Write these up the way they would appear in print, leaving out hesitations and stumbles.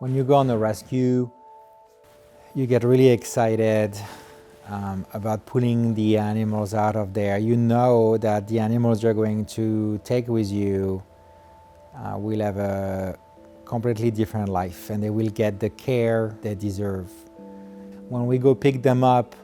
When you go on a rescue, you get really excited about pulling the animals out of there. You know that the animals you're going to take with you will have a completely different life and they will get the care they deserve. When we go pick them up,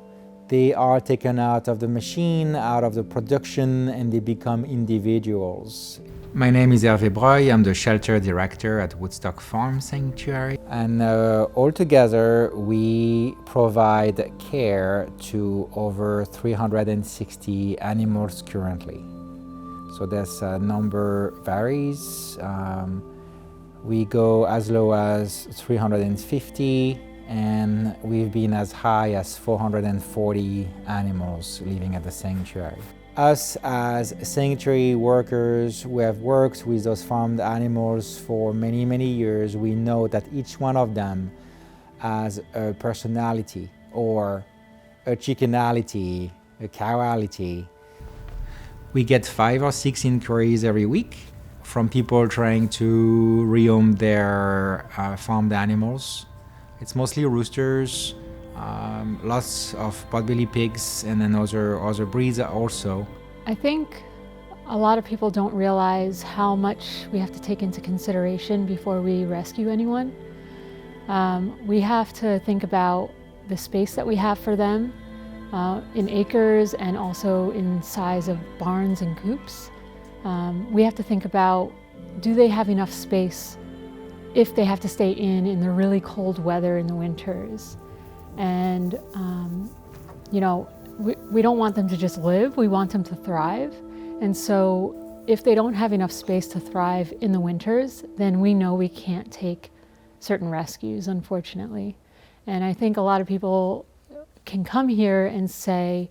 they are taken out of the machine, out of the production, and they become individuals. My name is Hervé Breuil. I'm the shelter director at Woodstock Farm Sanctuary. And altogether, we provide care to over 360 animals currently. So this number varies. We go as low as 350, and we've been as high as 440 animals living at the sanctuary. Us as sanctuary workers who have worked with those farmed animals for many, many years, we know that each one of them has a personality or a chickenality, a cowality. We get 5 or 6 inquiries every week from people trying to rehome their farmed animals. It's mostly roosters, lots of potbelly pigs, and then other breeds also. I think a lot of people don't realize how much we have to take into consideration before we rescue anyone. We have to think about the space that we have for them in acres and also in size of barns and coops. We have to think about, do they have enough space if they have to stay in the really cold weather in the winters? And you know, we don't want them to just live, we want them to thrive. And so if they don't have enough space to thrive in the winters, then we know we can't take certain rescues, unfortunately. And I think a lot of people can come here and say,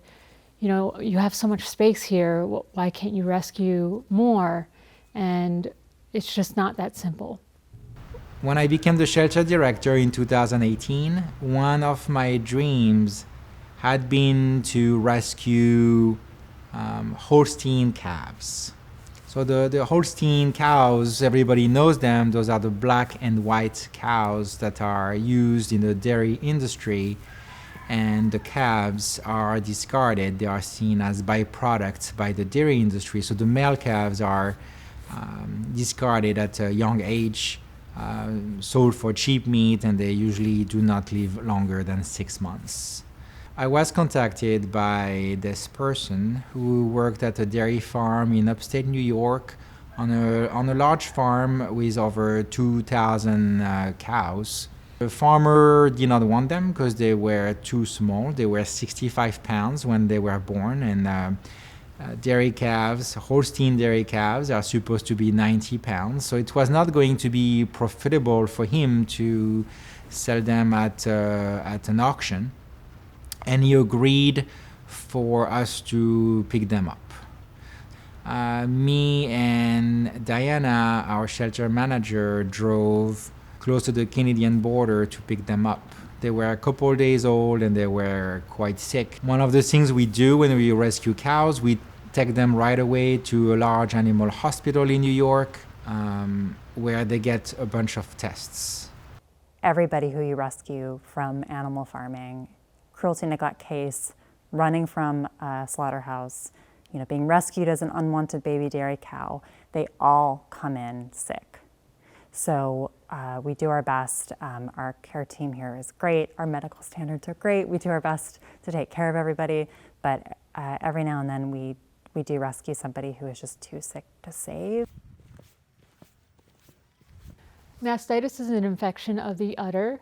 you know, you have so much space here, why can't you rescue more? And it's just not that simple. When I became the shelter director in 2018, one of my dreams had been to rescue Holstein calves. So the Holstein cows, everybody knows them. Those are the black and white cows that are used in the dairy industry, and the calves are discarded. They are seen as byproducts by the dairy industry. So the male calves are discarded at a young age, sold for cheap meat, and they usually do not live longer than 6 months. I was contacted by this person who worked at a dairy farm in upstate New York on a large farm with over 2,000 cows. The farmer did not want them because they were too small. They were 65 pounds when they were born, and dairy calves, Holstein dairy calves, are supposed to be 90 pounds. So it was not going to be profitable for him to sell them at an auction. And he agreed for us to pick them up. Me and Diana, our shelter manager, drove close to the Canadian border to pick them up. They were a couple days old and they were quite sick. One of the things we do when we rescue cows, we take them right away to a large animal hospital in New York, where they get a bunch of tests. Everybody who you rescue from animal farming, cruelty neglect case, running from a slaughterhouse, you know, being rescued as an unwanted baby dairy cow, they all come in sick. So we do our best. Our care team here is great. Our medical standards are great. We do our best to take care of everybody, but every now and then we do rescue somebody who is just too sick to save. Mastitis is an infection of the udder,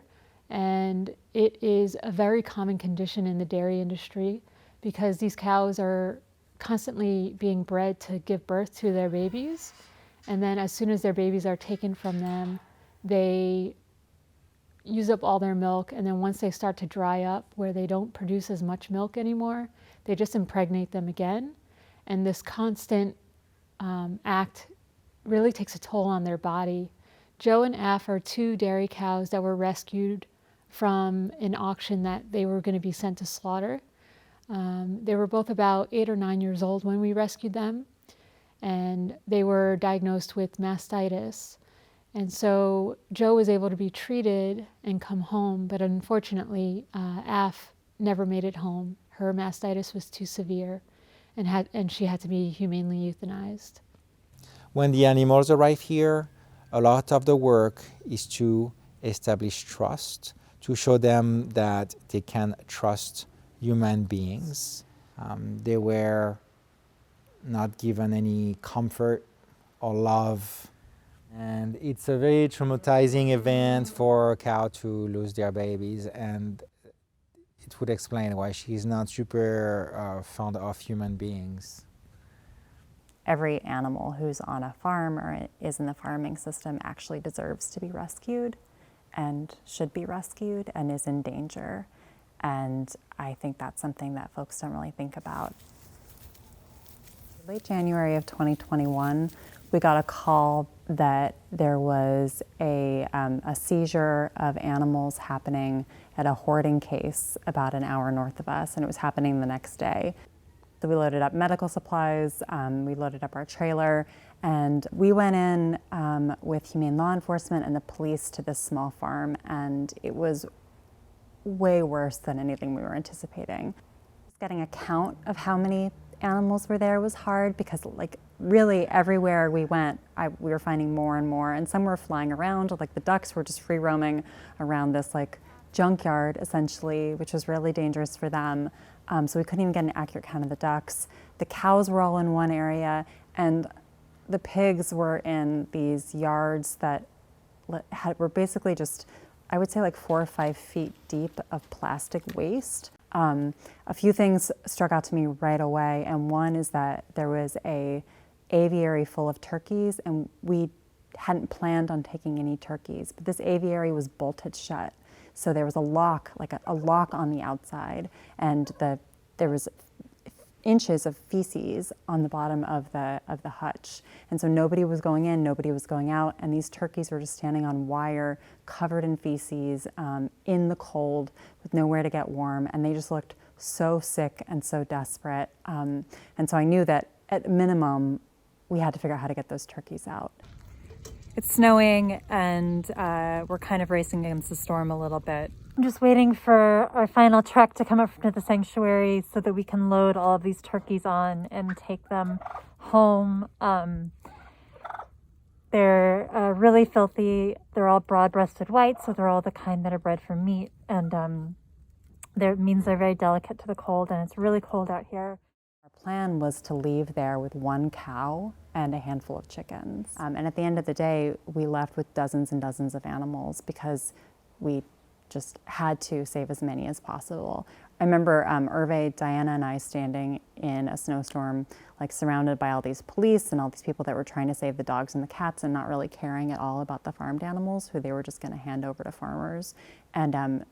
and it is a very common condition in the dairy industry because these cows are constantly being bred to give birth to their babies. And then as soon as their babies are taken from them, they use up all their milk. And then once they start to dry up where they don't produce as much milk anymore, they just impregnate them again. And this constant act really takes a toll on their body. Joe and Af are 2 dairy cows that were rescued from an auction that they were going to be sent to slaughter. They were both about 8 or 9 years old when we rescued them, and they were diagnosed with mastitis. And so Joe was able to be treated and come home, but unfortunately, Af never made it home. Her mastitis was too severe, and she had to be humanely euthanized. When the animals arrive here, a lot of the work is to establish trust, to show them that they can trust human beings. They were not given any comfort or love. And it's a very traumatizing event for a cow to lose their babies, and it would explain why she's not super fond of human beings. Every animal who's on a farm or is in the farming system actually deserves to be rescued and should be rescued and is in danger. And I think that's something that folks don't really think about. Late January of 2021, we got a call that there was a seizure of animals happening at a hoarding case about an hour north of us, and it was happening the next day. So we loaded up medical supplies, we loaded up our trailer, and we went in with humane law enforcement and the police to this small farm, and it was way worse than anything we were anticipating. Getting a count of how many animals were there was hard because, like, really everywhere we went, we were finding more and more, and some were flying around. Like the ducks were just free roaming around this like junkyard essentially, which was really dangerous for them. So we couldn't even get an accurate count of the ducks. The cows were all in one area, and the pigs were in these yards that were basically just, I would say, like 4 or 5 feet deep of plastic waste. A few things struck out to me right away, and one is that there was a aviary full of turkeys, and we hadn't planned on taking any turkeys, but this aviary was bolted shut. So there was a lock, like a lock on the outside, and there was inches of feces on the bottom of the hutch. And so nobody was going in, nobody was going out, and these turkeys were just standing on wire, covered in feces, in the cold, with nowhere to get warm, and they just looked so sick and so desperate. And so I knew that at minimum, we had to figure out how to get those turkeys out. It's snowing, and we're kind of racing against the storm a little bit. I'm just waiting for our final truck to come up to the sanctuary so that we can load all of these turkeys on and take them home. They're really filthy. They're all broad-breasted white, so they're all the kind that are bred for meat, and that means they're very delicate to the cold, and it's really cold out here. Our plan was to leave there with 1 cow and a handful of chickens. And at the end of the day, we left with dozens and dozens of animals because we just had to save as many as possible. I remember Hervé, Diana, and I standing in a snowstorm, like surrounded by all these police and all these people that were trying to save the dogs and the cats and not really caring at all about the farmed animals who they were just going to hand over to farmers. And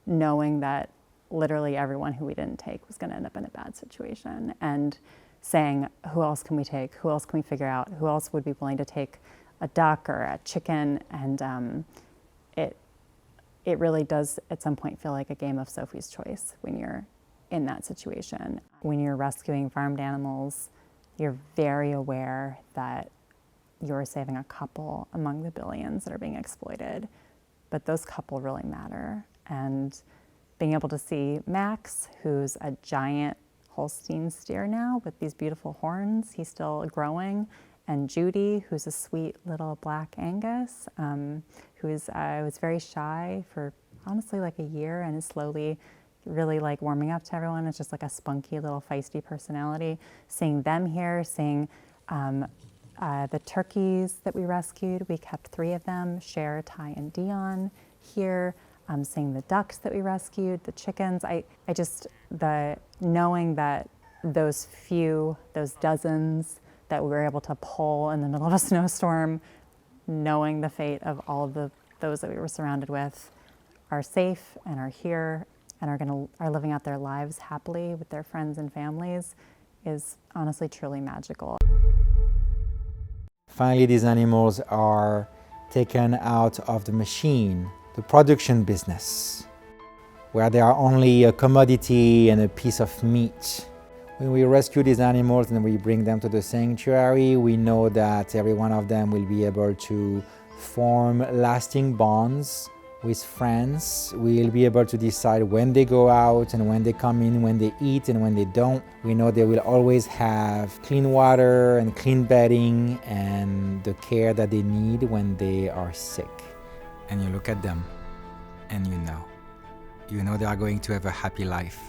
knowing that literally everyone who we didn't take was going to end up in a bad situation, and saying, who else can we take? Who else can we figure out? Who else would be willing to take a duck or a chicken? And it really does at some point feel like a game of Sophie's Choice when you're in that situation. When you're rescuing farmed animals, you're very aware that you're saving a couple among the billions that are being exploited, but those couple really matter. And being able to see Max, who's a giant Holstein steer now with these beautiful horns, he's still growing, and Judy, who's a sweet little black Angus, who was very shy for honestly like a year and is slowly really like warming up to everyone. It's just like a spunky little feisty personality. Seeing them here, seeing the turkeys that we rescued, we kept 3 of them, Cher, Ty, and Dion here. Seeing the ducks that we rescued, the chickens, the knowing that those dozens that we were able to pull in the middle of a snowstorm, knowing the fate of all of those that we were surrounded with are safe and are here and are living out their lives happily with their friends and families is honestly truly magical. Finally, these animals are taken out of the machine, the production business, where they are only a commodity and a piece of meat. When we rescue these animals and we bring them to the sanctuary, we know that every one of them will be able to form lasting bonds with friends. We'll be able to decide when they go out and when they come in, when they eat and when they don't. We know they will always have clean water and clean bedding and the care that they need when they are sick. And you look at them and you know they are going to have a happy life.